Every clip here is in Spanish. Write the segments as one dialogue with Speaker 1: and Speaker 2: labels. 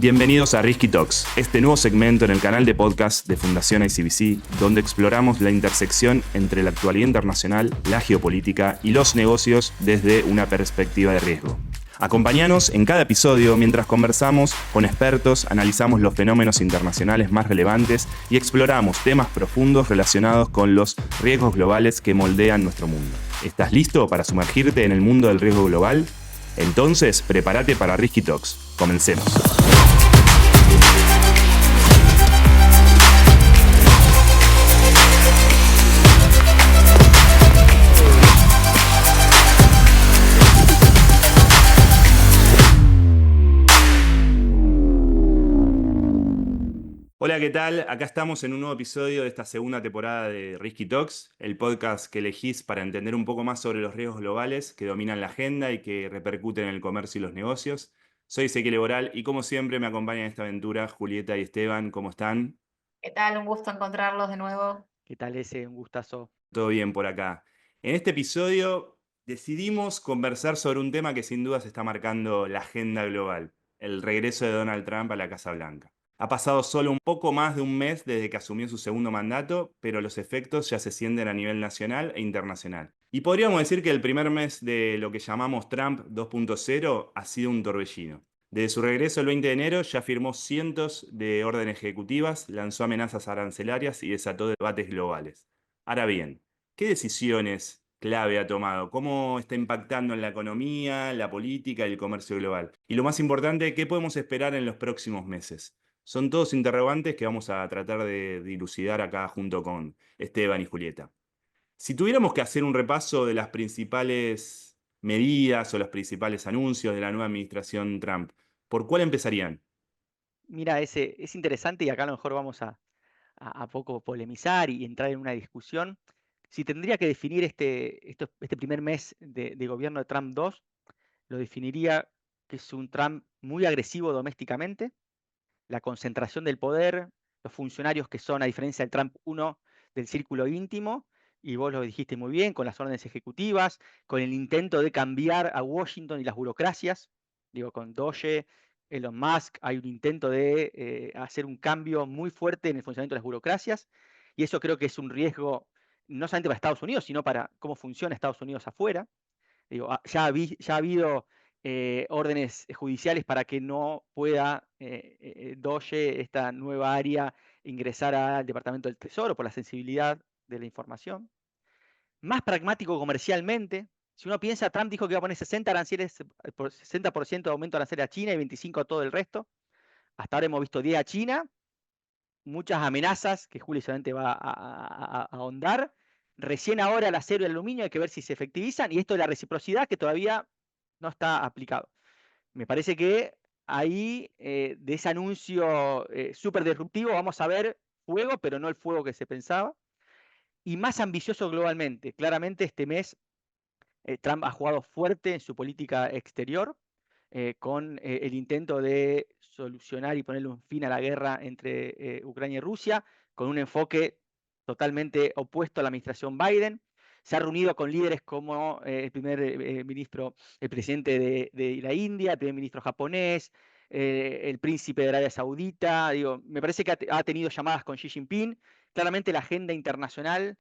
Speaker 1: Bienvenidos a Risky Talks, este nuevo segmento en el canal de podcast de Fundación ICBC, donde exploramos la intersección entre la actualidad internacional, la geopolítica y los negocios desde una perspectiva de riesgo. Acompáñanos en cada episodio mientras conversamos con expertos, analizamos los fenómenos internacionales más relevantes y exploramos temas profundos relacionados con los riesgos globales que moldean nuestro mundo. ¿Estás listo para sumergirte en el mundo del riesgo global? Entonces, prepárate para Risky Talks. Comencemos. Hola, ¿qué tal? Acá estamos en un nuevo episodio de esta segunda temporada de Risky Talks, el podcast que elegís para entender un poco más sobre los riesgos globales que dominan la agenda y que repercuten en el comercio y los negocios. Soy Ezequiel Eboral y como siempre me acompañan en esta aventura Julieta y Esteban. ¿Cómo están?
Speaker 2: ¿Qué tal? Un gusto encontrarlos de nuevo.
Speaker 3: ¿Qué tal ese? Un gustazo.
Speaker 1: Todo bien por acá. En este episodio decidimos conversar sobre un tema que sin duda se está marcando la agenda global, el regreso de Donald Trump a la Casa Blanca. Ha pasado solo un poco más de un mes desde que asumió su segundo mandato, pero los efectos ya se sienten a nivel nacional e internacional. Y podríamos decir que el primer mes de lo que llamamos Trump 2.0 ha sido un torbellino. Desde su regreso el 20 de enero ya firmó cientos de órdenes ejecutivas, lanzó amenazas arancelarias y desató debates globales. Ahora bien, ¿qué decisiones clave ha tomado? ¿Cómo está impactando en la economía, la política y el comercio global? Y lo más importante, ¿qué podemos esperar en los próximos meses? Son todos interrogantes que vamos a tratar de dilucidar acá junto con Esteban y Julieta. Si tuviéramos que hacer un repaso de las principales medidas o los principales anuncios de la nueva administración Trump, ¿por cuál empezarían?
Speaker 3: Mira, ese es interesante y acá a lo mejor vamos a poco polemizar y entrar en una discusión. Si tendría que definir este primer mes de gobierno de Trump 2, lo definiría que es un Trump muy agresivo domésticamente, la concentración del poder, los funcionarios que son, a diferencia del Trump 1, del círculo íntimo, y vos lo dijiste muy bien, con las órdenes ejecutivas, con el intento de cambiar a Washington y las burocracias, digo, con Doge, Elon Musk, hay un intento de hacer un cambio muy fuerte en el funcionamiento de las burocracias, y eso creo que es un riesgo no solamente para Estados Unidos, sino para cómo funciona Estados Unidos afuera. Digo, ya ha habido órdenes judiciales para que no pueda Doge, esta nueva área, ingresar al Departamento del Tesoro por la sensibilidad de la información. Más pragmático comercialmente, si uno piensa, Trump dijo que iba a poner 60 aranceles, por 60% de aumento de aranceles a China y 25% a todo el resto. Hasta ahora hemos visto 10 a China, muchas amenazas que Julio solamente va a ahondar. Recién ahora el acero y el aluminio hay que ver si se efectivizan, y esto de la reciprocidad que todavía no está aplicado. Me parece que ahí, de ese anuncio súper disruptivo, vamos a ver fuego, pero no el fuego que se pensaba, y más ambicioso globalmente. Claramente este mes Trump ha jugado fuerte en su política exterior, con el intento de solucionar y ponerle un fin a la guerra entre Ucrania y Rusia, con un enfoque totalmente opuesto a la administración Biden. Se ha reunido con líderes como el primer ministro, el presidente de la India, el primer ministro japonés, el príncipe de Arabia Saudita. Digo, me parece que ha tenido llamadas con Xi Jinping. Claramente la agenda internacional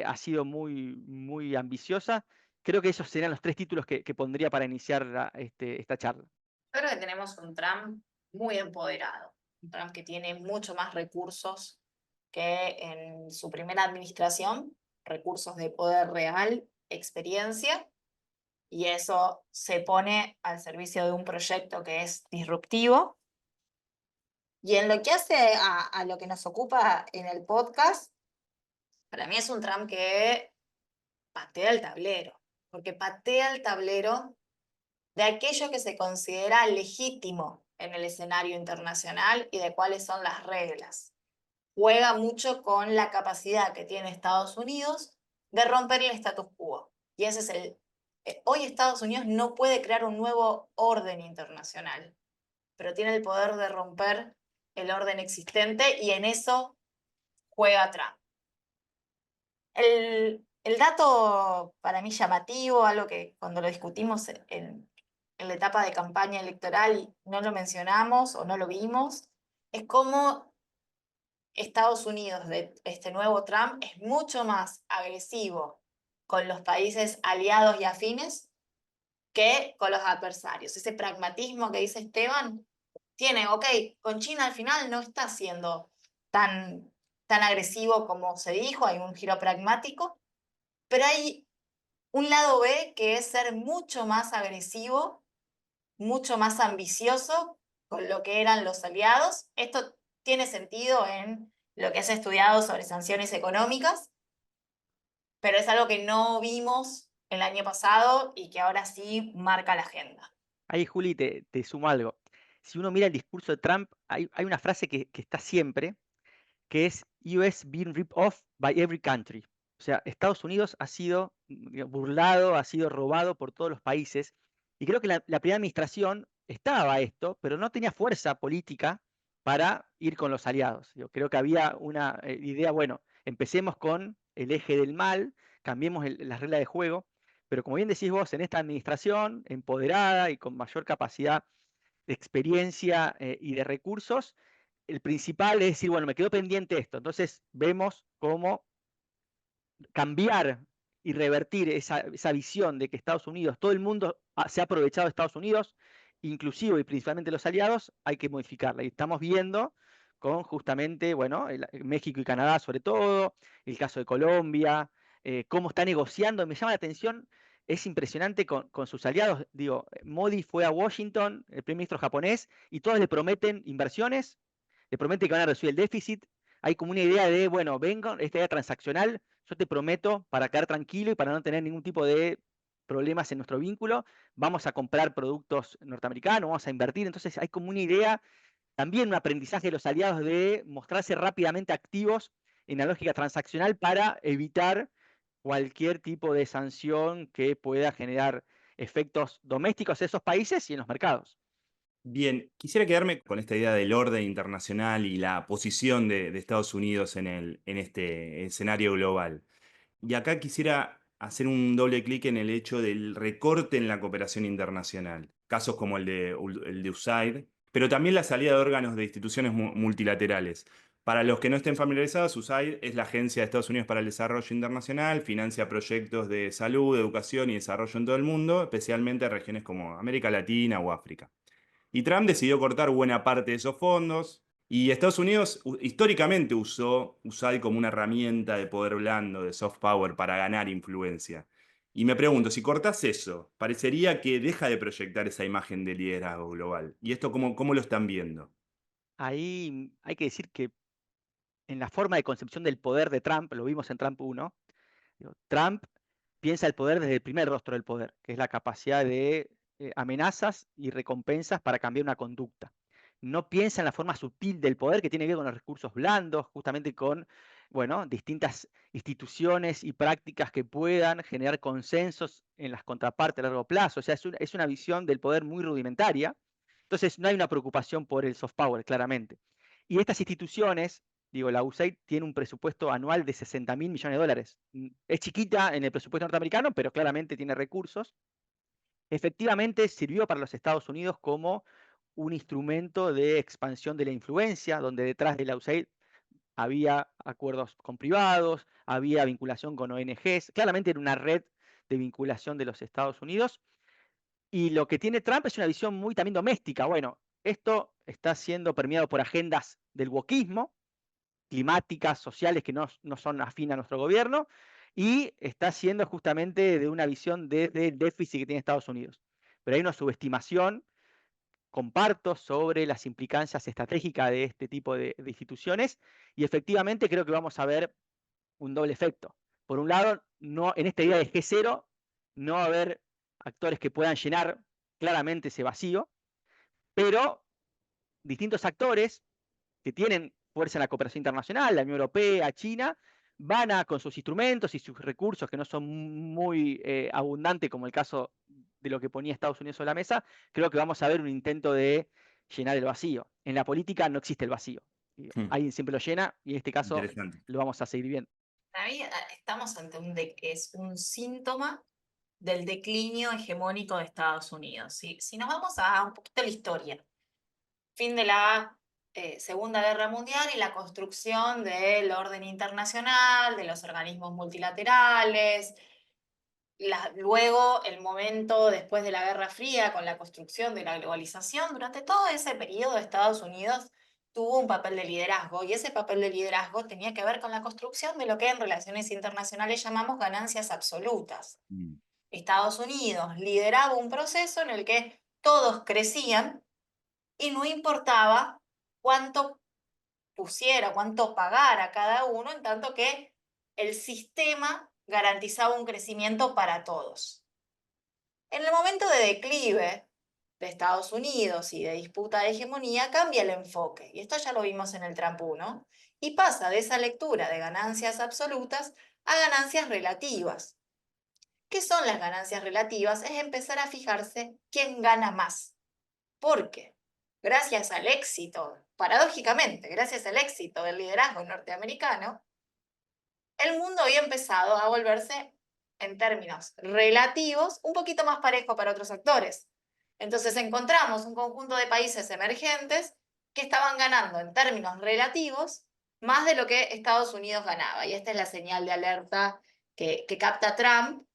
Speaker 3: ha sido muy, muy ambiciosa. Creo que esos serían los tres títulos que pondría para iniciar esta charla.
Speaker 2: Yo creo que tenemos un Trump muy empoderado, un Trump que tiene mucho más recursos que en su primera administración, recursos de poder real, experiencia, y eso se pone al servicio de un proyecto que es disruptivo. Y en lo que hace a lo que nos ocupa en el podcast, para mí es un Trump que patea el tablero, porque patea el tablero de aquello que se considera legítimo en el escenario internacional y de cuáles son las reglas. Juega mucho con la capacidad que tiene Estados Unidos de romper el status quo. Y ese es hoy Estados Unidos no puede crear un nuevo orden internacional, pero tiene el poder de romper el orden existente y en eso juega Trump. El dato para mí llamativo, algo que cuando lo discutimos en en la etapa de campaña electoral no lo mencionamos o no lo vimos, es cómo Estados Unidos de este nuevo Trump es mucho más agresivo con los países aliados y afines que con los adversarios. Ese pragmatismo que dice Esteban tiene, ok, con China al final no está siendo tan agresivo como se dijo, hay un giro pragmático, pero hay un lado B que es ser mucho más agresivo, mucho más ambicioso con lo que eran los aliados. Esto tiene sentido en lo que se ha estudiado sobre sanciones económicas, pero es algo que no vimos el año pasado y que ahora sí marca la agenda.
Speaker 3: Ahí, Juli, te sumo algo. Si uno mira el discurso de Trump, hay una frase que está siempre, que es US being ripped off by every country. O sea, Estados Unidos ha sido burlado, ha sido robado por todos los países. Y creo que la primera administración estaba esto, pero no tenía fuerza política para ir con los aliados. Yo creo que había una idea, bueno, empecemos con el eje del mal, cambiemos las reglas de juego, pero como bien decís vos, en esta administración empoderada y con mayor capacidad de experiencia y de recursos, el principal es decir, bueno, me quedó pendiente esto. Entonces vemos cómo cambiar y revertir esa visión de que Estados Unidos, todo el mundo se ha aprovechado de Estados Unidos, inclusive y principalmente los aliados, hay que modificarla. Y estamos viendo con justamente, bueno, México y Canadá sobre todo, el caso de Colombia, cómo está negociando. Me llama la atención, es impresionante con sus aliados. Digo, Modi fue a Washington, el primer ministro japonés, y todos le prometen inversiones, le prometen que van a reducir el déficit. Hay como una idea de, bueno, vengo, esta idea transaccional, yo te prometo, para quedar tranquilo y para no tener ningún tipo de problemas en nuestro vínculo, vamos a comprar productos norteamericanos, vamos a invertir. Entonces hay como una idea, también un aprendizaje de los aliados de mostrarse rápidamente activos en la lógica transaccional para evitar cualquier tipo de sanción que pueda generar efectos domésticos en esos países y en los mercados.
Speaker 1: Bien, quisiera quedarme con esta idea del orden internacional y la posición de Estados Unidos en este escenario global. Y acá quisiera hacer un doble clic en el hecho del recorte en la cooperación internacional, casos como el de USAID, pero también la salida de órganos de instituciones multilaterales. Para los que no estén familiarizados, USAID es la Agencia de Estados Unidos para el Desarrollo Internacional, financia proyectos de salud, educación y desarrollo en todo el mundo, especialmente en regiones como América Latina o África. Y Trump decidió cortar buena parte de esos fondos. Y Estados Unidos históricamente usó USAID como una herramienta de poder blando, de soft power, para ganar influencia. Y me pregunto, si cortás eso, parecería que deja de proyectar esa imagen de liderazgo global. ¿Y esto cómo lo están viendo?
Speaker 3: Ahí hay que decir que en la forma de concepción del poder de Trump, lo vimos en Trump 1, Trump piensa el poder desde el primer rostro del poder, que es la capacidad de amenazas y recompensas para cambiar una conducta. No piensa en la forma sutil del poder que tiene que ver con los recursos blandos, justamente con, bueno, distintas instituciones y prácticas que puedan generar consensos en las contrapartes a largo plazo. O sea, es una visión del poder muy rudimentaria. Entonces, no hay una preocupación por el soft power, claramente. Y estas instituciones, digo, la USAID tiene un presupuesto anual de 60.000 millones de dólares. Es chiquita en el presupuesto norteamericano, pero claramente tiene recursos. Efectivamente, sirvió para los Estados Unidos como un instrumento de expansión de la influencia, donde detrás de la USAID había acuerdos con privados, había vinculación con ONGs. Claramente era una red de vinculación de los Estados Unidos. Y lo que tiene Trump es una visión muy también doméstica. Bueno, esto está siendo permeado por agendas del wokismo, climáticas, sociales que no son afín a nuestro gobierno, y está siendo justamente de una visión del déficit que tiene Estados Unidos. Pero hay una subestimación, comparto, sobre las implicancias estratégicas de este tipo de instituciones, y efectivamente creo que vamos a ver un doble efecto. Por un lado, no, en esta idea de G0, no va a haber actores que puedan llenar claramente ese vacío, pero distintos actores que tienen fuerza en la cooperación internacional, la Unión Europea, China, van a, con sus instrumentos y sus recursos, que no son muy abundantes, como el caso de lo que ponía Estados Unidos sobre la mesa, creo que vamos a ver un intento de llenar el vacío. En la política no existe el vacío.
Speaker 1: Hmm,
Speaker 3: Alguien siempre lo llena y en este caso
Speaker 1: interesante.
Speaker 3: lo vamos a seguir viendo.
Speaker 2: Para mí estamos ante es un síntoma del declinio hegemónico de Estados Unidos. Si nos vamos a un poquito la historia, fin de la Segunda Guerra Mundial y la construcción del orden internacional, de los organismos multilaterales, luego el momento después de la Guerra Fría con la construcción de la globalización, durante todo ese periodo Estados Unidos tuvo un papel de liderazgo y ese papel de liderazgo tenía que ver con la construcción de lo que en relaciones internacionales llamamos ganancias absolutas.
Speaker 1: Mm.
Speaker 2: Estados Unidos lideraba un proceso en el que todos crecían y no importaba cuánto pusiera, cuánto pagara cada uno, en tanto que el sistema garantizaba un crecimiento para todos. En el momento de declive de Estados Unidos y de disputa de hegemonía, cambia el enfoque, y esto ya lo vimos en el Trump 1, y pasa de esa lectura de ganancias absolutas a ganancias relativas. ¿Qué son las ganancias relativas? Es empezar a fijarse quién gana más. ¿Por qué? Gracias al éxito, paradójicamente, gracias al éxito del liderazgo norteamericano, el mundo había empezado a volverse, en términos relativos, un poquito más parejo para otros actores. Entonces encontramos un conjunto de países emergentes que estaban ganando en términos relativos más de lo que Estados Unidos ganaba. Y esta es la señal de alerta que capta Trump,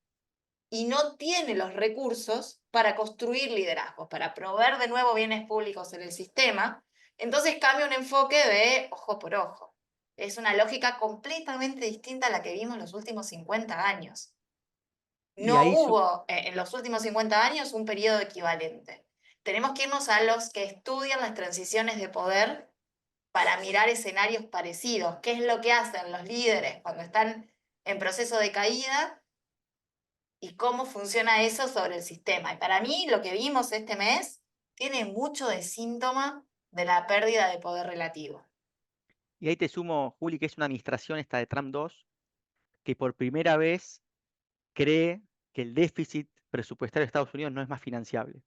Speaker 2: y no tiene los recursos para construir liderazgos, para proveer de nuevo bienes públicos en el sistema. Entonces cambia un enfoque de ojo por ojo. Es una lógica completamente distinta a la que vimos los últimos 50 años.
Speaker 3: Y
Speaker 2: No
Speaker 3: ahí
Speaker 2: hubo en los últimos 50 años un periodo equivalente. Tenemos que irnos a los que estudian las transiciones de poder para mirar escenarios parecidos. ¿Qué es lo que hacen los líderes cuando están en proceso de caída? Y cómo funciona eso sobre el sistema. Y para mí, lo que vimos este mes tiene mucho de síntoma de la pérdida de poder relativo.
Speaker 3: Y ahí te sumo, Juli, que es una administración esta de Trump 2, que por primera vez cree que el déficit presupuestario de Estados Unidos no es más financiable.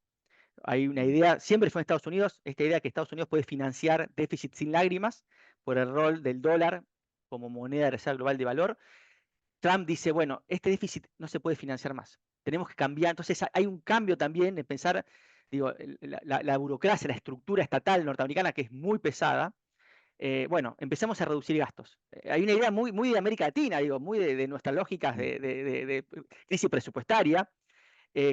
Speaker 3: Hay una idea, siempre fue en Estados Unidos, esta idea que Estados Unidos puede financiar déficit sin lágrimas por el rol del dólar como moneda de reserva global de valor. Trump dice, bueno, este déficit no se puede financiar más. Tenemos que cambiar. Entonces hay un cambio también en pensar, digo, la burocracia, la estructura estatal norteamericana que es muy pesada. Bueno, empecemos a reducir gastos. Hay una idea muy de América Latina, digo, muy de nuestras lógicas de crisis presupuestaria,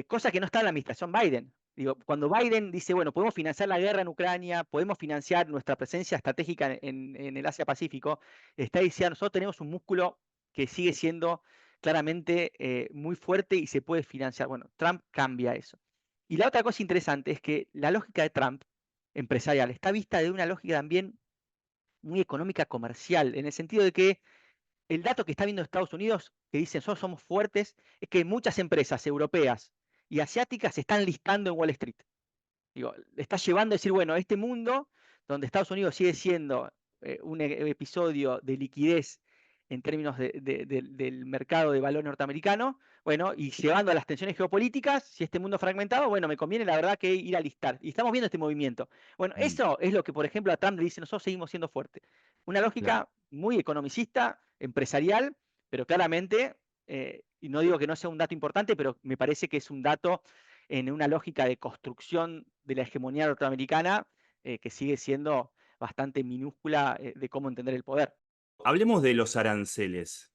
Speaker 3: cosa que no está en la administración Biden. Digo, cuando Biden dice, bueno, podemos financiar la guerra en Ucrania, podemos financiar nuestra presencia estratégica en el Asia-Pacífico, está diciendo, nosotros tenemos un músculo que sigue siendo claramente muy fuerte y se puede financiar. Bueno, Trump cambia eso. Y la otra cosa interesante es que la lógica de Trump empresarial está vista de una lógica también muy económica comercial, en el sentido de que el dato que está viendo Estados Unidos, que dicen nosotros somos fuertes, es que muchas empresas europeas y asiáticas se están listando en Wall Street. Digo, le está llevando a decir, bueno, este mundo donde Estados Unidos sigue siendo un episodio de liquidez en términos del mercado de valor norteamericano, bueno, y llevando a las tensiones geopolíticas, si este mundo fragmentado, bueno, me conviene la verdad que ir a listar. Y estamos viendo este movimiento. Bueno,
Speaker 1: Mm,
Speaker 3: eso es lo que, por ejemplo, a Trump le dice, nosotros seguimos siendo fuertes. Una
Speaker 1: claro.
Speaker 3: lógica muy economicista, empresarial, pero claramente, y no digo que no sea un dato importante, pero me parece que es un dato en una lógica de construcción de la hegemonía norteamericana que sigue siendo bastante minúscula de cómo entender el poder.
Speaker 1: Hablemos de los aranceles.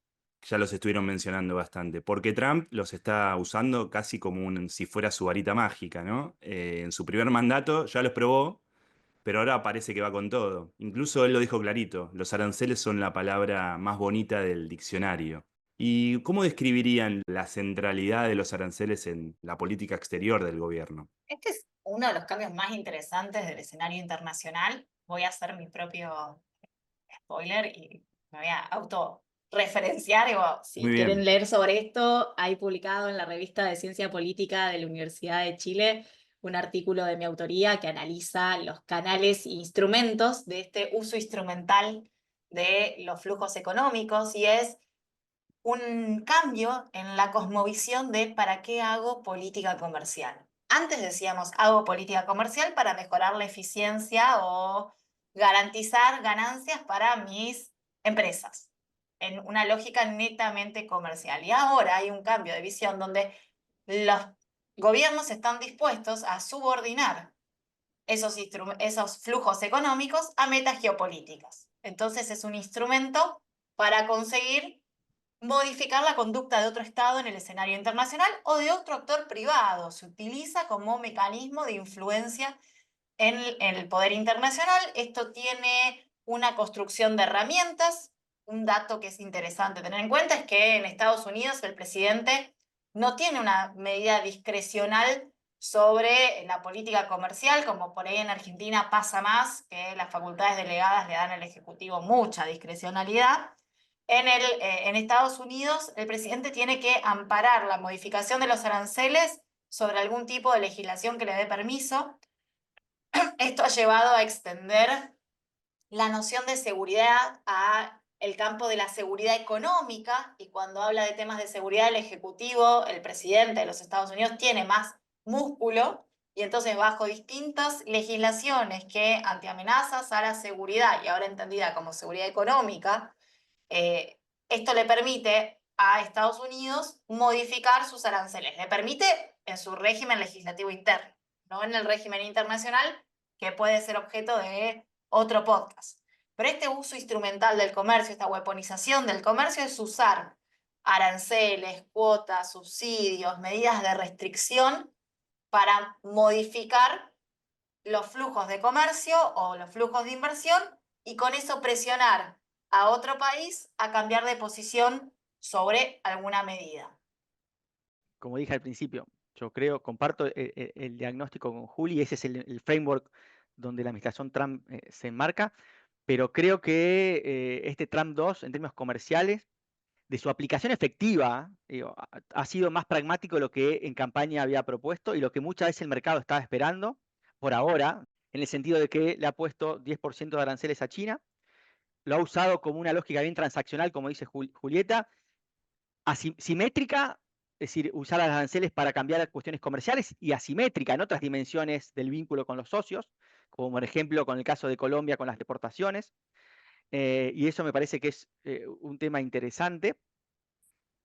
Speaker 1: Ya los estuvieron mencionando bastante, porque Trump los está usando casi como si fuera su varita mágica, ¿no? En su primer mandato ya los probó, pero ahora parece que va con todo. Incluso él lo dijo clarito, los aranceles son la palabra más bonita del diccionario. ¿Y cómo describirían la centralidad de los aranceles en la política exterior del gobierno?
Speaker 2: Este es uno de los cambios más interesantes del escenario internacional. Voy a hacer mi propio spoiler y me voy a autorreferenciar.
Speaker 1: Muy
Speaker 2: Si quieren
Speaker 1: bien.
Speaker 2: leer sobre esto, hay publicado en la revista de Ciencia Política de la Universidad de Chile un artículo de mi autoría que analiza los canales e instrumentos de este uso instrumental de los flujos económicos, y es un cambio en la cosmovisión de ¿para qué hago política comercial? Antes decíamos, hago política comercial para mejorar la eficiencia o garantizar ganancias para mis empresas, en una lógica netamente comercial. Y ahora hay un cambio de visión donde los gobiernos están dispuestos a subordinar esos flujos económicos a metas geopolíticas. Entonces es un instrumento para conseguir modificar la conducta de otro Estado en el escenario internacional o de otro actor privado. Se utiliza como mecanismo de influencia en el poder internacional. Esto tiene una construcción de herramientas. Un dato que es interesante tener en cuenta es que en Estados Unidos el presidente no tiene una medida discrecional sobre la política comercial, como por ahí en Argentina pasa más, que las facultades delegadas le dan al Ejecutivo mucha discrecionalidad. En Estados Unidos, el presidente tiene que amparar la modificación de los aranceles sobre algún tipo de legislación que le dé permiso. Esto ha llevado a extender la noción de seguridad a el campo de la seguridad económica, y cuando habla de temas de seguridad el Ejecutivo, el presidente de los Estados Unidos tiene más músculo, y entonces bajo distintas legislaciones que ante amenazas a la seguridad, y ahora entendida como seguridad económica, eh, esto le permite a Estados Unidos modificar sus aranceles, le permite en su régimen legislativo interno, no en el régimen internacional, que puede ser objeto de otro podcast. Pero este uso instrumental del comercio, esta weaponización del comercio, es usar aranceles, cuotas, subsidios, medidas de restricción para modificar los flujos de comercio o los flujos de inversión, y con eso presionar a otro país a cambiar de posición sobre alguna medida.
Speaker 3: Como dije al principio, yo creo, comparto el diagnóstico con Juli, ese es el framework donde la administración Trump se enmarca, pero creo que este Trump 2, en términos comerciales, de su aplicación efectiva, digo, ha sido más pragmático de lo que en campaña había propuesto y lo que muchas veces el mercado estaba esperando, por ahora, en el sentido de que le ha puesto 10% de aranceles a China, lo ha usado como una lógica bien transaccional, como dice Julieta, simétrica, es decir, usar los aranceles para cambiar cuestiones comerciales, y asimétrica en otras dimensiones del vínculo con los socios, como por ejemplo con el caso de Colombia con las deportaciones, y eso me parece que es un tema interesante.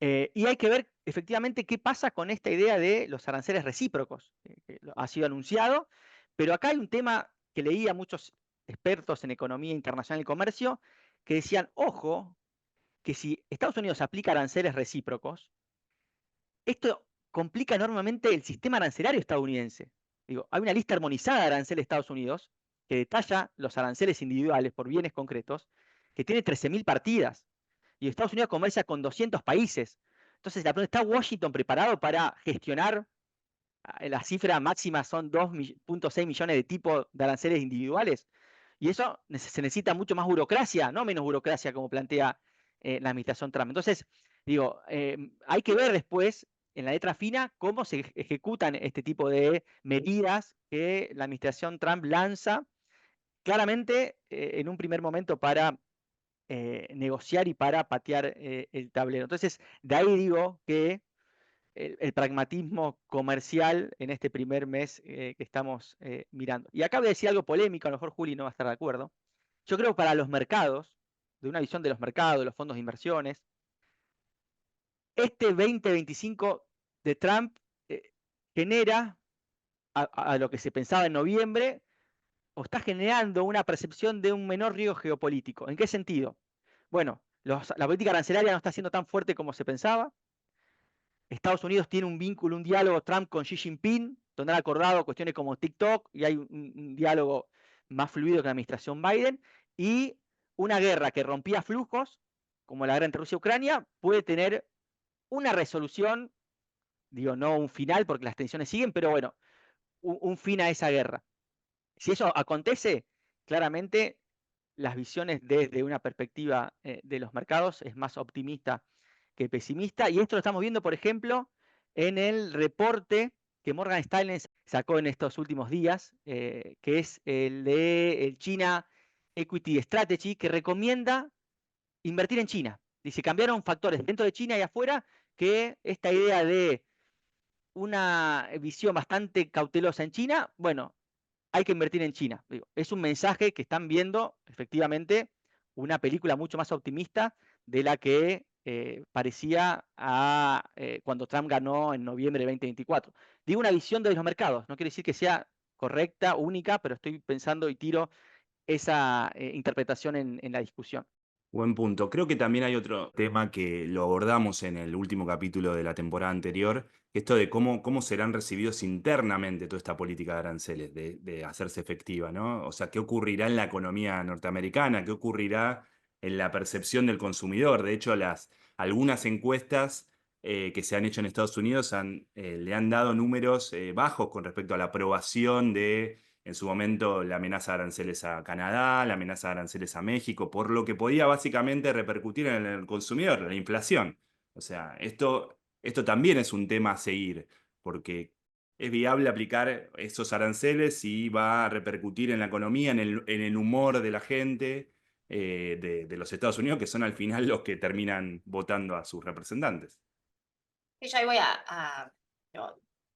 Speaker 3: Y hay que ver efectivamente qué pasa con esta idea de los aranceles recíprocos, que ha sido anunciado, pero acá hay un tema que leí a muchos expertos en economía internacional y comercio que decían, ojo, que si Estados Unidos aplica aranceles recíprocos, esto complica enormemente el sistema arancelario estadounidense. Digo, hay una lista armonizada de aranceles de Estados Unidos que detalla los aranceles individuales por bienes concretos, que tiene 13.000 partidas, y Estados Unidos comercia con 200 países. Entonces, ¿está Washington preparado para gestionar? La cifra máxima son 2.6 millones de tipos de aranceles individuales. Y eso se necesita mucho más burocracia, no menos burocracia como plantea la administración Trump. Entonces, digo, hay que ver después en la letra fina cómo se ejecutan este tipo de medidas que la administración Trump lanza claramente en un primer momento para negociar y para patear el tablero. Entonces, de ahí digo que el pragmatismo comercial en este primer mes que estamos mirando. Y acá voy a decir algo polémico, a lo mejor Juli no va a estar de acuerdo. Yo creo que para los mercados, de una visión de los mercados, de los fondos de inversiones, este 2025 de Trump genera a lo que se pensaba en noviembre, o está generando una percepción de un menor riesgo geopolítico. ¿En qué sentido? Bueno, la política arancelaria no está siendo tan fuerte como se pensaba. Estados Unidos tiene un vínculo, un diálogo Trump con Xi Jinping, donde han acordado cuestiones como TikTok, y hay un diálogo más fluido que la administración Biden, y una guerra que rompía flujos, como la guerra entre Rusia y Ucrania, puede tener una resolución, digo, no un final porque las tensiones siguen, pero bueno, un fin a esa guerra. Si eso acontece, claramente las visiones desde una perspectiva de los mercados es más optimista que pesimista, y esto lo estamos viendo, por ejemplo, en el reporte que Morgan Stanley sacó en estos últimos días, que es el de el China Equity Strategy, que recomienda invertir en China. Dice, cambiaron factores dentro de China y afuera, que esta idea de una visión bastante cautelosa en China, bueno, hay que invertir en China. Digo, es un mensaje que están viendo, efectivamente, una película mucho más optimista de la que parecía a cuando Trump ganó en noviembre de 2024. Digo una visión de los mercados, no quiere decir que sea correcta, única, pero estoy pensando y tiro esa interpretación en la discusión.
Speaker 1: Buen punto. Creo que también hay otro tema que lo abordamos en el último capítulo de la temporada anterior, esto de cómo serán recibidos internamente toda esta política de aranceles, de hacerse efectiva, ¿no? O sea, ¿qué ocurrirá en la economía norteamericana? ¿Qué ocurrirá en la percepción del consumidor? De hecho, algunas encuestas que se han hecho en Estados Unidos le han dado números bajos con respecto a la aprobación de en su momento la amenaza de aranceles a Canadá, la amenaza de aranceles a México, por lo que podía básicamente repercutir en el consumidor, la inflación. O sea, esto también es un tema a seguir, porque es viable aplicar esos aranceles y va a repercutir en la economía, en el humor de la gente de los Estados Unidos, que son al final los que terminan votando a sus representantes.
Speaker 2: Y yo ahí voy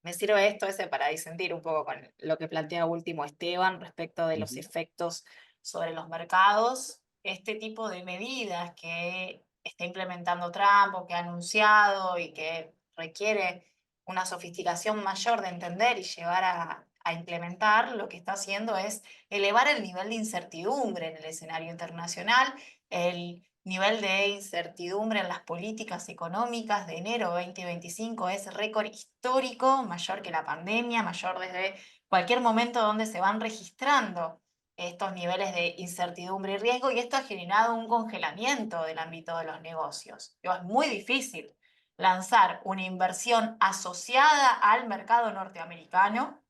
Speaker 2: me sirve esto ese para disentir un poco con lo que plantea último Esteban respecto de los
Speaker 1: Ujú.
Speaker 2: efectos sobre los mercados. Este tipo de medidas que está implementando Trump o que ha anunciado y que requiere una sofisticación mayor de entender y llevar a implementar, lo que está haciendo es elevar el nivel de incertidumbre en el escenario internacional, el nivel de incertidumbre en las políticas económicas de enero 2025 es récord histórico, mayor que la pandemia, mayor desde cualquier momento donde se van registrando estos niveles de incertidumbre y riesgo, y esto ha generado un congelamiento del ámbito de los negocios. Es muy difícil lanzar una inversión asociada al mercado norteamericano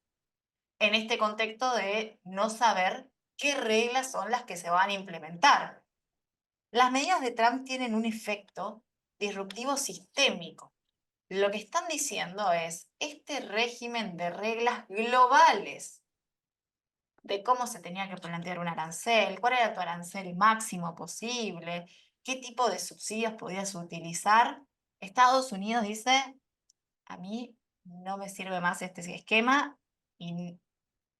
Speaker 2: en este contexto de no saber qué reglas son las que se van a implementar. Las medidas de Trump tienen un efecto disruptivo sistémico. Lo que están diciendo es, este régimen de reglas globales de cómo se tenía que plantear un arancel, cuál era tu arancel máximo posible, qué tipo de subsidios podías utilizar, Estados Unidos dice, a mí no me sirve más este esquema y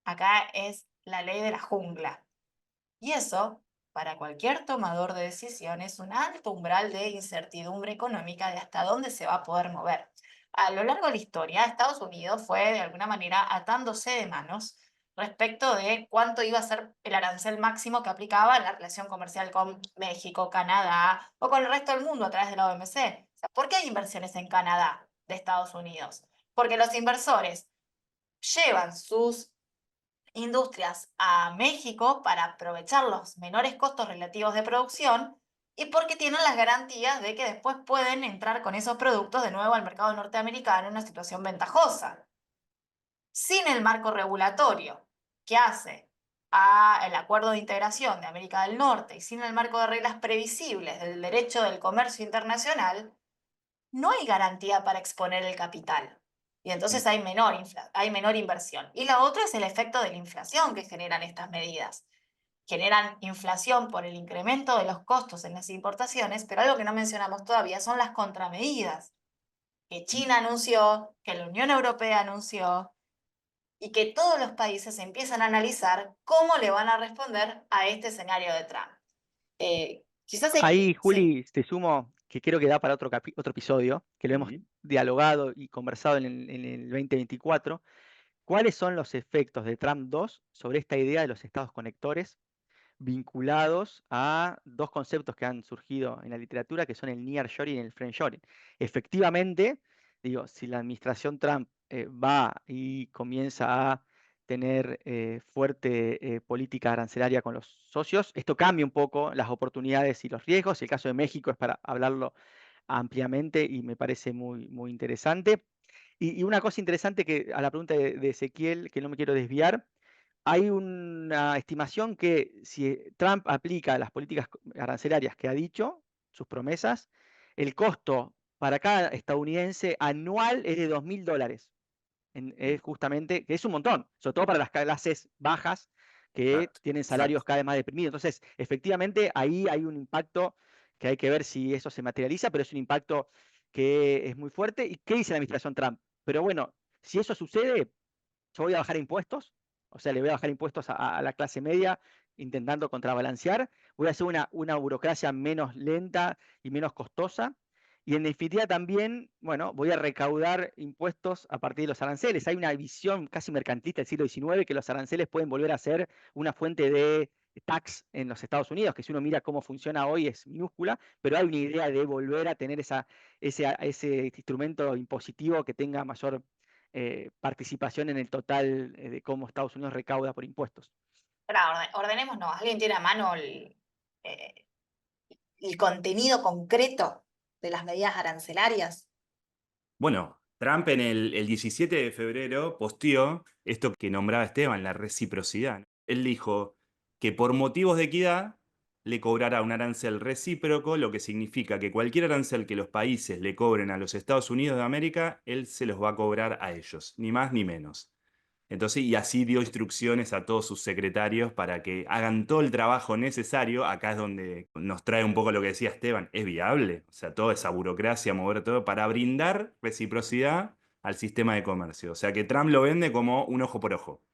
Speaker 2: acá es la ley de la jungla. Y eso, para cualquier tomador de decisiones, es un alto umbral de incertidumbre económica de hasta dónde se va a poder mover. A lo largo de la historia, Estados Unidos fue de alguna manera atándose de manos respecto de cuánto iba a ser el arancel máximo que aplicaba en la relación comercial con México, Canadá o con el resto del mundo a través de la OMC. O sea, ¿por qué hay inversiones en Canadá de Estados Unidos? Porque los inversores llevan sus industrias a México para aprovechar los menores costos relativos de producción y porque tienen las garantías de que después pueden entrar con esos productos de nuevo al mercado norteamericano en una situación ventajosa. Sin el marco regulatorio que hace el Acuerdo de Integración de América del Norte y sin el marco de reglas previsibles del derecho del comercio internacional, no hay garantía para exponer el capital. Y entonces hay menor inversión. Y la otra es el efecto de la inflación que generan estas medidas. Generan inflación por el incremento de los costos en las importaciones, pero algo que no mencionamos todavía son las contramedidas que China anunció, que la Unión Europea anunció, y que todos los países empiezan a analizar cómo le van a responder a este escenario de Trump. Quizás hay
Speaker 3: Ahí,
Speaker 2: que... Sí.
Speaker 3: Juli, te sumo que creo que da para otro episodio, que lo hemos
Speaker 1: Ujú.
Speaker 3: dialogado y conversado en el 2024. ¿Cuáles son los efectos de Trump 2 sobre esta idea de los estados conectores vinculados a dos conceptos que han surgido en la literatura, que son el nearshoring y el friendshoring? Efectivamente, digo, si la administración Trump va y comienza a tener fuerte política arancelaria con los socios, esto cambia un poco las oportunidades y los riesgos. El caso de México es para hablarlo ampliamente y me parece muy, muy interesante. Y una cosa interesante que a la pregunta de Ezequiel, que no me quiero desviar, hay una estimación que si Trump aplica las políticas arancelarias que ha dicho, sus promesas, el costo para cada estadounidense anual es de $2.000. Es justamente, que es un montón, sobre todo para las clases bajas que
Speaker 1: Exacto,
Speaker 3: tienen salarios
Speaker 1: exacto.
Speaker 3: cada vez más deprimidos. Entonces, efectivamente, ahí hay un impacto que hay que ver si eso se materializa, pero es un impacto que es muy fuerte. ¿Y qué dice la administración Trump? Pero bueno, si eso sucede, yo voy a bajar impuestos, o sea, le voy a bajar impuestos a la clase media, intentando contrabalancear, voy a hacer una burocracia menos lenta y menos costosa, Y en definitiva también, bueno, voy a recaudar impuestos a partir de los aranceles. Hay una visión casi mercantilista del siglo XIX que los aranceles pueden volver a ser una fuente de tax en los Estados Unidos, que si uno mira cómo funciona hoy es minúscula, pero hay una idea de volver a tener ese instrumento impositivo que tenga mayor participación en el total de cómo Estados Unidos recauda por impuestos.
Speaker 2: Ahora, ordenémonos. ¿Alguien tiene a mano eh, el contenido concreto de las medidas arancelarias?
Speaker 1: Bueno, Trump el 17 de febrero posteó esto que nombraba Esteban, la reciprocidad, ¿no? Él dijo que por motivos de equidad le cobrará un arancel recíproco, lo que significa que cualquier arancel que los países le cobren a los Estados Unidos de América, él se los va a cobrar a ellos, ni más ni menos. Entonces, y así dio instrucciones a todos sus secretarios para que hagan todo el trabajo necesario. Acá es donde nos trae un poco lo que decía Esteban. ¿Es viable? O sea, toda esa burocracia, mover todo para brindar reciprocidad al sistema de comercio. O sea, que Trump lo vende como un ojo por ojo.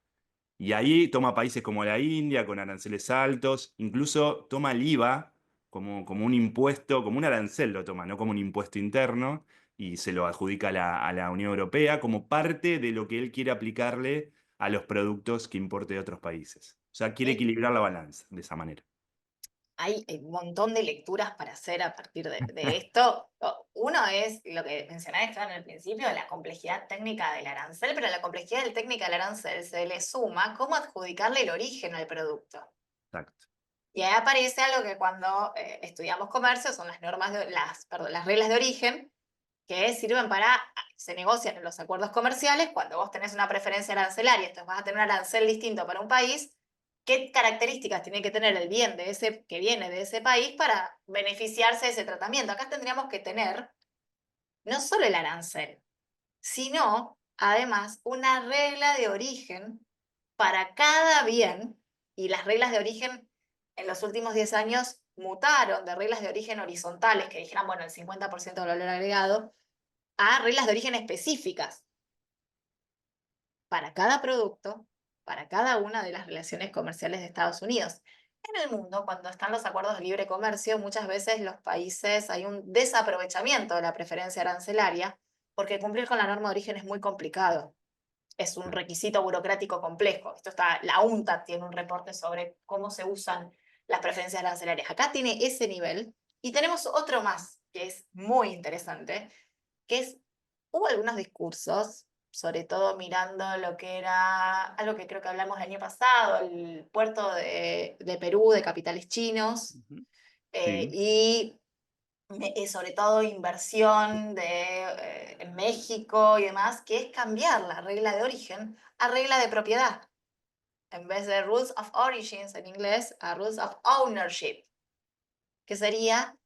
Speaker 1: Y ahí toma países como la India, con aranceles altos, incluso toma el IVA como un impuesto, como un arancel lo toma, no como un impuesto interno, y se lo adjudica a la Unión Europea como parte de lo que él quiere aplicarle a los productos que importe de otros países. O sea, quiere
Speaker 2: Y
Speaker 1: equilibrar la balanza de esa manera.
Speaker 2: hay un montón de lecturas para hacer a partir de esto. Uno es lo que mencionaba Esteban al principio, la complejidad técnica del arancel, pero a la complejidad técnica del arancel se le suma cómo adjudicarle el origen al producto.
Speaker 1: Exacto.
Speaker 2: Y ahí aparece algo que cuando estudiamos comercio son las normas perdón, las reglas de origen, que sirven para, se negocian en los acuerdos comerciales, cuando vos tenés una preferencia arancelaria, entonces vas a tener un arancel distinto para un país, qué características tiene que tener el bien de ese, que viene de ese país para beneficiarse de ese tratamiento. Acá tendríamos que tener no solo el arancel, sino además una regla de origen para cada bien, y las reglas de origen en los últimos 10 años mutaron de reglas de origen horizontales, que dijeran, bueno, el 50% del valor agregado, a reglas de origen específicas para cada producto, para cada una de las relaciones comerciales de Estados Unidos. En el mundo, cuando están los acuerdos de libre comercio, muchas veces los países hay un desaprovechamiento de la preferencia arancelaria, porque cumplir con la norma de origen es muy complicado. Es un requisito burocrático complejo. Esto está, la UNTAD tiene un reporte sobre cómo se usan las preferencias arancelarias. Acá tiene ese nivel y tenemos otro más que es muy interesante, que es, hubo algunos discursos, sobre todo mirando lo que era algo que creo que hablamos el año pasado, el puerto de Perú, de capitales chinos,
Speaker 3: Ujú.
Speaker 1: Sí,
Speaker 2: y sobre todo inversión en México y demás, que es cambiar la regla de origen a regla de propiedad. En vez de rules of origins en inglés, a rules of ownership, que sería,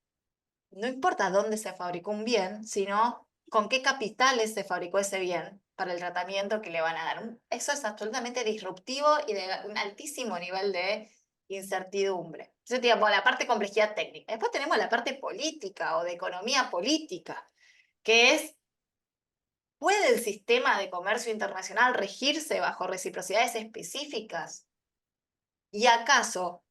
Speaker 2: no importa dónde se fabricó un bien, sino con qué capitales se fabricó ese bien para el tratamiento que le van a dar. Eso es absolutamente disruptivo y de un altísimo nivel de incertidumbre. Entonces, digamos, la parte de complejidad técnica. Después tenemos la parte política o de economía política, que es, ¿puede el sistema de comercio internacional regirse bajo reciprocidades específicas? ¿Y acaso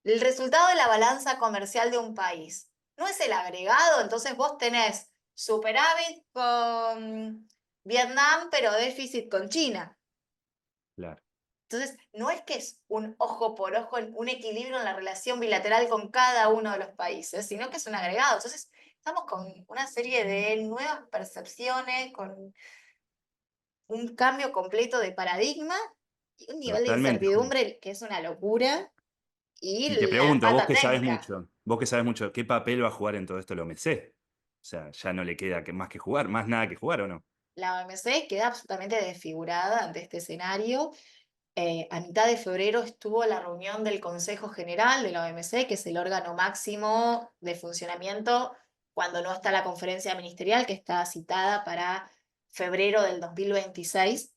Speaker 2: el resultado de la balanza comercial de un país no es el agregado? Entonces vos tenés superávit con Vietnam, pero déficit con China.
Speaker 1: claro.
Speaker 2: Entonces, no es que es un ojo por ojo, un equilibrio en la relación bilateral con cada uno de los países, sino que es un agregado. Entonces, estamos con una serie de nuevas percepciones, con un cambio completo de paradigma y un nivel de
Speaker 1: Totalmente, Juli.
Speaker 2: incertidumbre que es una locura, y
Speaker 1: Y te
Speaker 2: la
Speaker 1: pregunto,
Speaker 2: pata técnica.
Speaker 1: vos que sabes mucho, ¿qué papel va a jugar en todo esto la OMC? O sea, ya no le queda más que jugar, más nada que jugar, ¿o no?
Speaker 2: La OMC queda absolutamente desfigurada ante este escenario. A mitad de febrero estuvo la reunión del Consejo General de la OMC, que es el órgano máximo de funcionamiento cuando no está la conferencia ministerial, que está citada para febrero del 2026.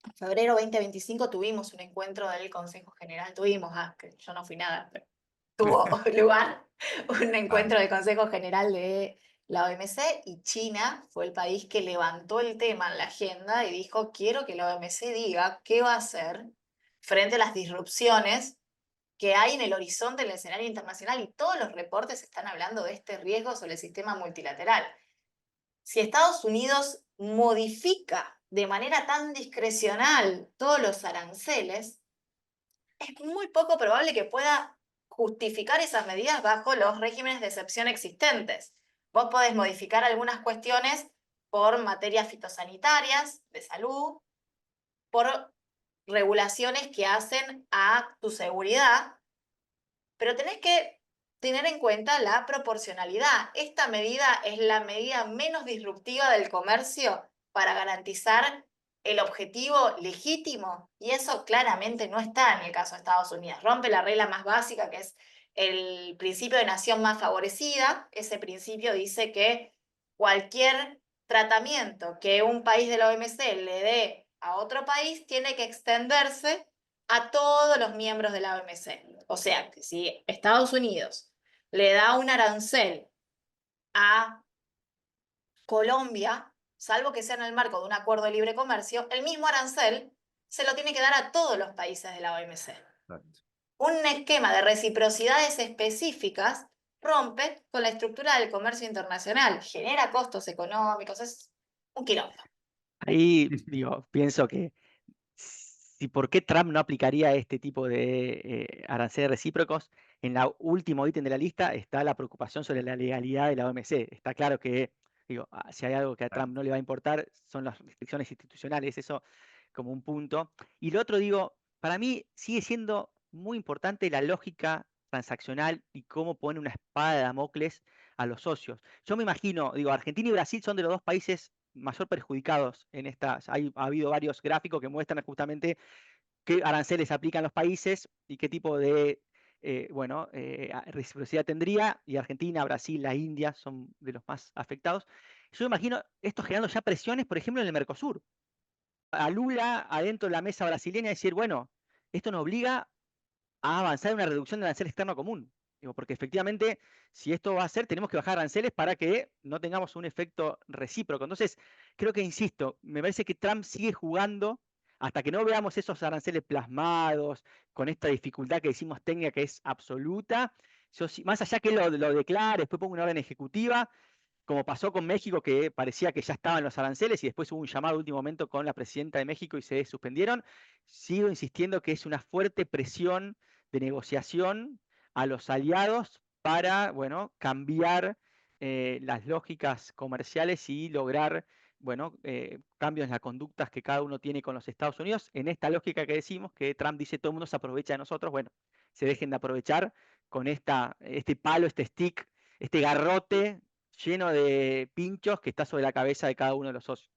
Speaker 2: En febrero 2025 tuvimos un encuentro del Consejo General, que yo no fui nada, pero tuvo lugar un
Speaker 1: Ah,
Speaker 2: encuentro del Consejo General de la OMC, y China fue el país que levantó el tema en la agenda y dijo, quiero que la OMC diga qué va a hacer frente a las disrupciones que hay en el horizonte del escenario internacional, y todos los reportes están hablando de este riesgo sobre el sistema multilateral. Si Estados Unidos modifica de manera tan discrecional todos los aranceles, es muy poco probable que pueda justificar esas medidas bajo los regímenes de excepción existentes. Vos podés modificar algunas cuestiones por materias fitosanitarias, de salud, por regulaciones que hacen a tu seguridad, pero tenés que tener en cuenta la proporcionalidad. Esta medida es la medida menos disruptiva del comercio para garantizar el objetivo legítimo, y eso claramente no está en el caso de Estados Unidos. Rompe la regla más básica, que es el principio de nación más favorecida. Ese principio dice que cualquier tratamiento que un país de la OMC le dé a otro país tiene que extenderse a todos los miembros de la OMC. O sea, que si Estados Unidos le da un arancel a Colombia, salvo que sea en el marco de un acuerdo de libre comercio, el mismo arancel se lo tiene que dar a todos los países de la OMC.
Speaker 1: Exacto.
Speaker 2: Un esquema de reciprocidades específicas rompe con la estructura del comercio internacional, genera costos económicos, es un quilombo.
Speaker 3: Ahí, digo, pienso que si por qué Trump no aplicaría este tipo de aranceles recíprocos, en el último ítem de la lista está la preocupación sobre la legalidad de la OMC. Está claro que, digo, si hay algo que a Trump no le va a importar, son las restricciones institucionales, eso como un punto. Y lo otro, digo, para mí sigue siendo muy importante la lógica transaccional y cómo pone una espada de Damocles a los socios. Yo me imagino, digo, Argentina y Brasil son de los dos países mayor perjudicados en estas. Ha habido varios gráficos que muestran justamente qué aranceles aplican los países y qué tipo de reciprocidad tendría. Y Argentina, Brasil, la India son de los más afectados. Yo me imagino esto generando ya presiones, por ejemplo, en el Mercosur. A Lula adentro de la mesa brasileña decir, bueno, esto nos obliga a avanzar en una reducción del arancel externo común. Digo, porque efectivamente, si esto va a ser, tenemos que bajar aranceles para que no tengamos un efecto recíproco. Entonces, creo que, insisto, me parece que Trump sigue jugando hasta que no veamos esos aranceles plasmados, con esta dificultad que decimos técnica que es absoluta. Más allá que lo declare, después ponga una orden ejecutiva, como pasó con México, que parecía que ya estaban los aranceles y después hubo un llamado de último momento con la presidenta de México y se suspendieron. Sigo insistiendo que es una fuerte presión de negociación a los aliados para, bueno, cambiar las lógicas comerciales y lograr, bueno, cambios en las conductas que cada uno tiene con los Estados Unidos. En esta lógica que decimos, que Trump dice todo el mundo se aprovecha de nosotros, bueno, se dejen de aprovechar con este palo, este stick, este garrote lleno de pinchos que está sobre la cabeza de cada uno de los socios.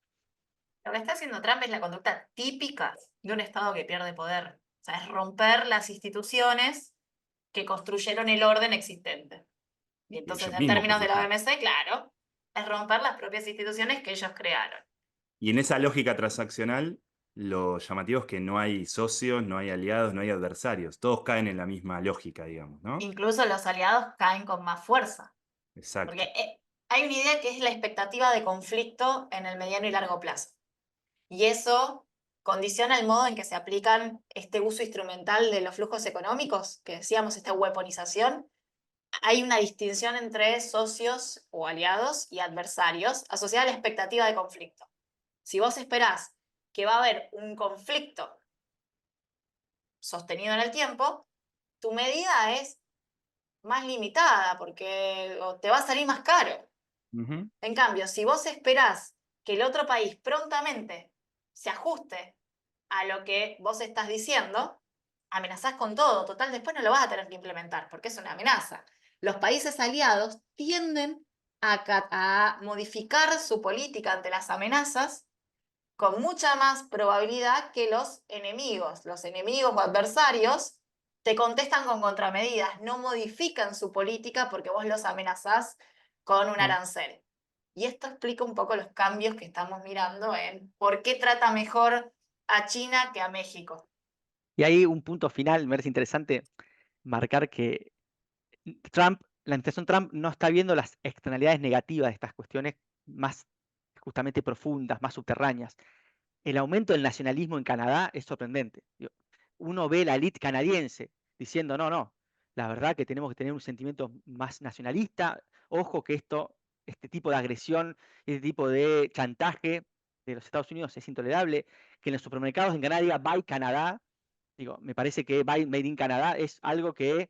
Speaker 2: Lo que está haciendo Trump es la conducta típica de un Estado que pierde poder. O sea, es romper las instituciones que construyeron el orden existente. Y entonces,
Speaker 1: Ellos
Speaker 2: en
Speaker 1: mismos
Speaker 2: términos de la
Speaker 1: construyeron.
Speaker 2: OMC, claro, es romper las propias instituciones que ellos crearon.
Speaker 1: Y en esa lógica transaccional, lo llamativo es que no hay socios, no hay aliados, no hay adversarios. Todos caen en la misma lógica, digamos, ¿no?
Speaker 2: Incluso los aliados caen con más fuerza. Porque
Speaker 1: Exacto.
Speaker 2: hay una idea que es la expectativa de conflicto en el mediano y largo plazo. Y eso condiciona el modo en que se aplican este uso instrumental de los flujos económicos, que decíamos, esta weaponización. Hay una distinción entre socios o aliados y adversarios asociada a la expectativa de conflicto. Si vos esperás que va a haber un conflicto sostenido en el tiempo, tu medida es más limitada porque te va a salir más caro.
Speaker 1: Ujú.
Speaker 2: En cambio, si vos esperás que el otro país prontamente se ajuste a lo que vos estás diciendo, amenazás con todo. Total, después no lo vas a tener que implementar porque es una amenaza. Los países aliados tienden a modificar su política ante las amenazas con mucha más probabilidad que los enemigos. Los enemigos o adversarios te contestan con contramedidas, no modifican su política porque vos los amenazás con un arancel. Y esto explica un poco los cambios que estamos mirando en por qué trata mejor a China que a México.
Speaker 3: Y ahí un punto final, me parece interesante marcar que la administración Trump no está viendo las externalidades negativas de estas cuestiones más justamente profundas, más subterráneas. El aumento del nacionalismo en Canadá es sorprendente. Uno ve la élite canadiense diciendo, no, la verdad que tenemos que tener un sentimiento más nacionalista, ojo que este tipo de agresión, este tipo de chantaje de los Estados Unidos es intolerable, que en los supermercados en Canadá diga Buy Canadá, digo, me parece que Buy Made in Canadá es algo que,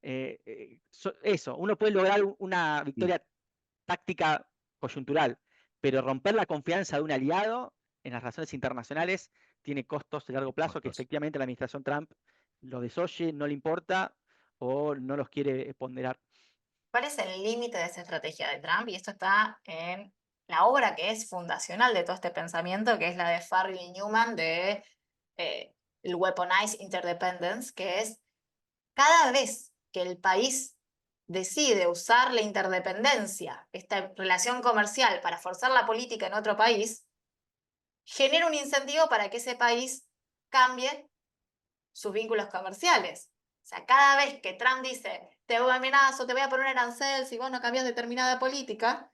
Speaker 3: eso, uno puede lograr una victoria táctica coyuntural, pero romper la confianza de un aliado en las relaciones internacionales tiene costos de largo plazo que
Speaker 1: Costos.
Speaker 3: efectivamente la administración Trump lo desoye, no le importa o no los quiere ponderar.
Speaker 2: ¿Cuál es el límite de esa estrategia de Trump? Y esto está en la obra que es fundacional de todo este pensamiento, que es la de Farley Newman de el Weaponized Interdependence, que es cada vez que el país decide usar la interdependencia, esta relación comercial, para forzar la política en otro país, genera un incentivo para que ese país cambie sus vínculos comerciales. O sea, cada vez que Trump dice, te amenazo, te voy a poner arancel si vos no cambias determinada política,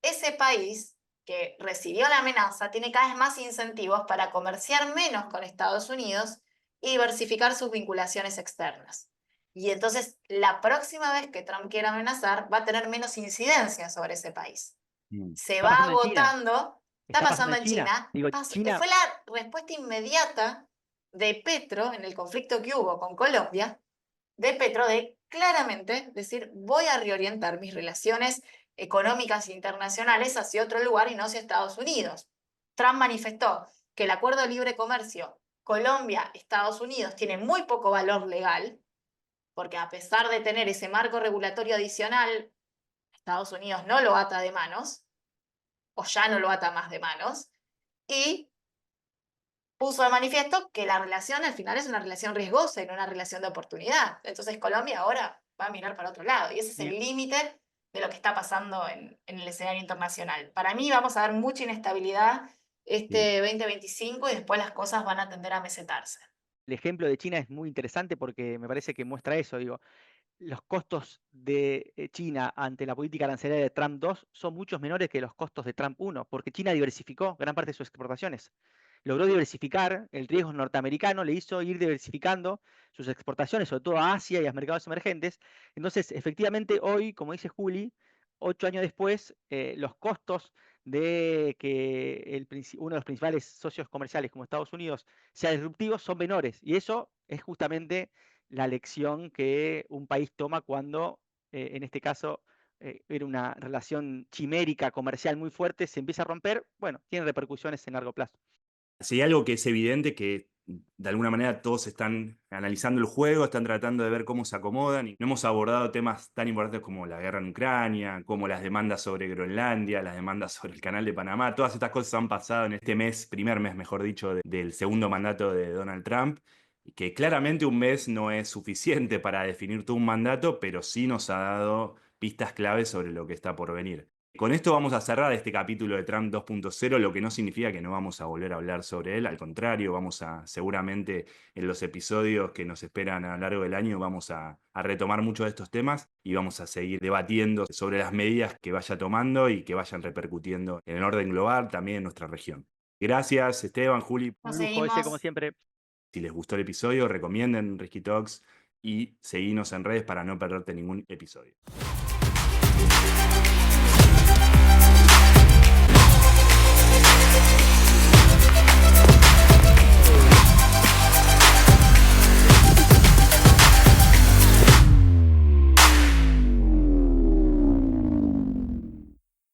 Speaker 2: ese país que recibió la amenaza tiene cada vez más incentivos para comerciar menos con Estados Unidos y diversificar sus vinculaciones externas. Y entonces, la próxima vez que Trump quiera amenazar, va a tener menos incidencia sobre ese país. Se
Speaker 3: Está
Speaker 2: va
Speaker 3: pasando en China,
Speaker 2: agotando. Está
Speaker 3: está pasando
Speaker 2: pasando
Speaker 3: en
Speaker 2: en
Speaker 3: China.
Speaker 2: China.
Speaker 3: Digo, China,
Speaker 2: Fue la respuesta inmediata de Petro en el conflicto que hubo con Colombia, de Petro de claramente decir, voy a reorientar mis relaciones económicas internacionales hacia otro lugar y no hacia Estados Unidos. Trump manifestó que el acuerdo de libre comercio Colombia-Estados Unidos tiene muy poco valor legal, porque a pesar de tener ese marco regulatorio adicional, Estados Unidos no lo ata de manos, o ya no lo ata más de manos, y puso de manifiesto que la relación al final es una relación riesgosa y no una relación de oportunidad. Entonces Colombia ahora va a mirar para otro lado y ese es el
Speaker 3: Bien.
Speaker 2: límite de lo que está pasando en el escenario internacional. Para mí vamos a ver mucha inestabilidad este 2025 y después las cosas van a tender a mesetarse.
Speaker 3: el ejemplo de China es muy interesante porque me parece que muestra eso, digo, los costos de China ante la política arancelaria de Trump 2 son muchos menores que los costos de Trump 1, porque China diversificó gran parte de sus exportaciones. Logró diversificar, el riesgo norteamericano le hizo ir diversificando sus exportaciones, sobre todo a Asia y a mercados emergentes. Entonces, efectivamente, hoy, como dice Juli, 8 años después, los costos de que uno de los principales socios comerciales como Estados Unidos sea disruptivo son menores. Y eso es justamente la lección que un país toma cuando, en este caso, era una relación chimérica comercial muy fuerte, se empieza a romper, bueno, tiene repercusiones en largo plazo.
Speaker 1: Si hay algo que es evidente que de alguna manera todos están analizando el juego, están tratando de ver cómo se acomodan y no hemos abordado temas tan importantes como la guerra en Ucrania, como las demandas sobre Groenlandia, las demandas sobre el Canal de Panamá. Todas estas cosas han pasado en este mes, primer mes, mejor dicho, del segundo mandato de Donald Trump, y que claramente un mes no es suficiente para definir todo un mandato, pero sí nos ha dado pistas claves sobre lo que está por venir. Con esto vamos a cerrar este capítulo de Trump 2.0, lo que no significa que no vamos a volver a hablar sobre él, al contrario, vamos a, seguramente en los episodios que nos esperan a lo largo del año, vamos a retomar muchos de estos temas y vamos a seguir debatiendo sobre las medidas que vaya tomando y que vayan repercutiendo en el orden global, también en nuestra región. Gracias, Esteban, Juli.
Speaker 2: Nos
Speaker 3: Un lujo ese, como
Speaker 2: seguimos.
Speaker 3: siempre.
Speaker 1: Si les gustó el episodio, recomienden Risky Talks y seguinos en redes para no perderte ningún episodio.